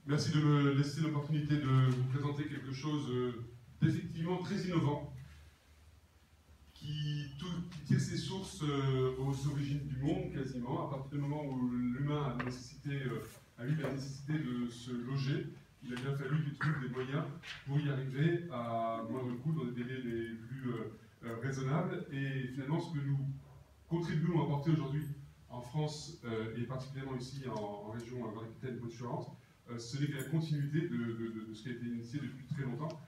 Merci de me laisser l'opportunité de vous présenter quelque chose d'effectivement très innovant, qui tire ses sources aux origines du monde quasiment. À partir du moment où l'humain a eu la nécessité de se loger, il a bien fallu qu'il trouve des moyens pour y arriver à moindre coût dans des délais les plus raisonnables. Et finalement, ce que nous contribuons à apporter aujourd'hui en France, et particulièrement ici en région Grande-Aquitaine et Pointe-Charentes, ce n'est que la continuité de ce qui a été initié depuis très longtemps.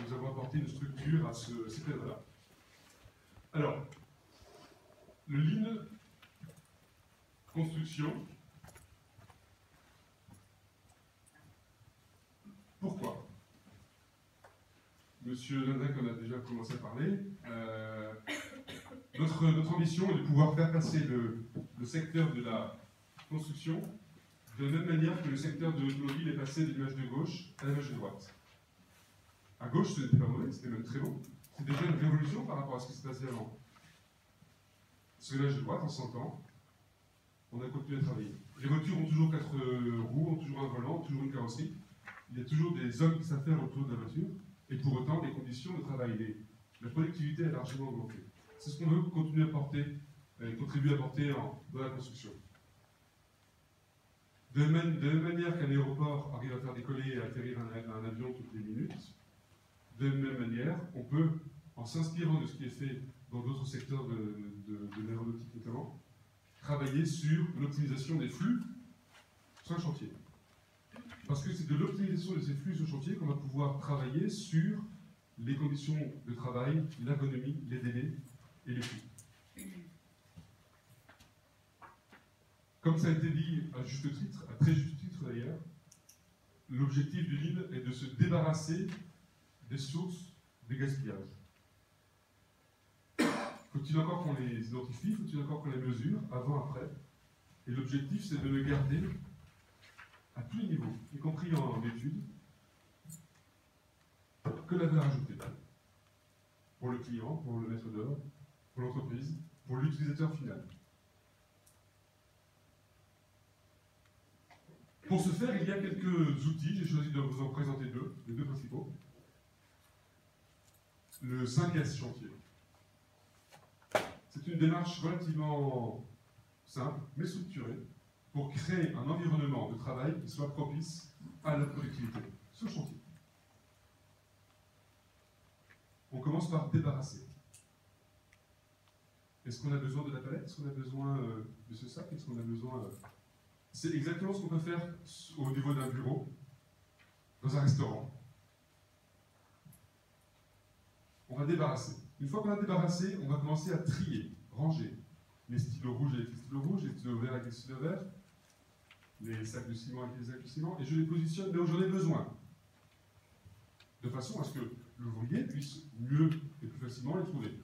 Nous avons apporté une structure à cet œuvre-là. Alors, le Lean Construction. Pourquoi? Monsieur Lindec en a déjà commencé à parler. Notre ambition est de pouvoir faire passer le secteur de la construction de la même manière que le secteur de l'automobile est passé de l'image de gauche à l'image de droite. À gauche, ce n'était pas mauvais, c'était même très bon. C'est déjà une révolution par rapport à ce qui s'est passé avant. Sur l'image de droite, en 100 ans, on a continué à travailler. Les voitures ont toujours 4 roues, ont toujours un volant, toujours une carrosserie. Il y a toujours des hommes qui savent faire autour de la voiture, et pour autant, les conditions de travail, la productivité a largement augmenté. C'est ce qu'on veut continuer à porter, contribuer à porter dans la construction. De la même manière qu'un aéroport arrive à faire décoller et atterrir un avion toutes les minutes, de la même manière, on peut, en s'inspirant de ce qui est fait dans d'autres secteurs de l'aéronautique notamment, travailler sur l'optimisation des flux sur un chantier. Parce que c'est de l'optimisation de ces flux sur chantier qu'on va pouvoir travailler sur les conditions de travail, l'ergonomie, les délais et les flux. Comme ça a été dit à juste titre, à très juste titre d'ailleurs, l'objectif du Lean est de se débarrasser des sources des gaspillages. Faut-il encore qu'on les identifie, faut-il encore qu'on les mesure, avant, après? Et l'objectif, c'est de ne garder à tous les niveaux, y compris en études, que la valeur ajoutée. Pour le client, pour le maître d'œuvre, pour l'entreprise, pour l'utilisateur final. Pour ce faire, il y a quelques outils, j'ai choisi de vous en présenter deux, les deux principaux. Le 5S chantier. C'est une démarche relativement simple, mais structurée, pour créer un environnement de travail qui soit propice à la productivité sur chantier. On commence par débarrasser. Est-ce qu'on a besoin de la palette? Est-ce qu'on a besoin de ce sac? Est-ce qu'on a besoin... C'est exactement ce qu'on peut faire au niveau d'un bureau, dans un restaurant. On va débarrasser. Une fois qu'on a débarrassé, on va commencer à trier, ranger les stylos rouges avec les stylos rouges, les stylos verts avec les stylos verts, les sacs de ciment avec les sacs de ciment, et je les positionne là où j'en ai besoin. De façon à ce que l'ouvrier puisse mieux et plus facilement les trouver.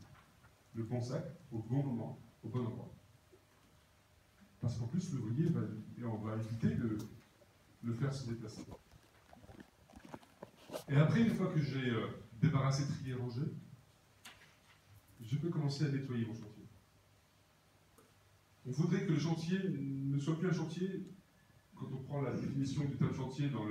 Le bon sac, au bon moment, au bon endroit. Parce qu'en plus, l'ouvrier on va éviter de le faire se déplacer. Et après, une fois que j'ai débarrassé, trié, rangé, je peux commencer à nettoyer mon chantier. On voudrait que le chantier ne soit plus un chantier, quand on prend la définition du terme chantier dans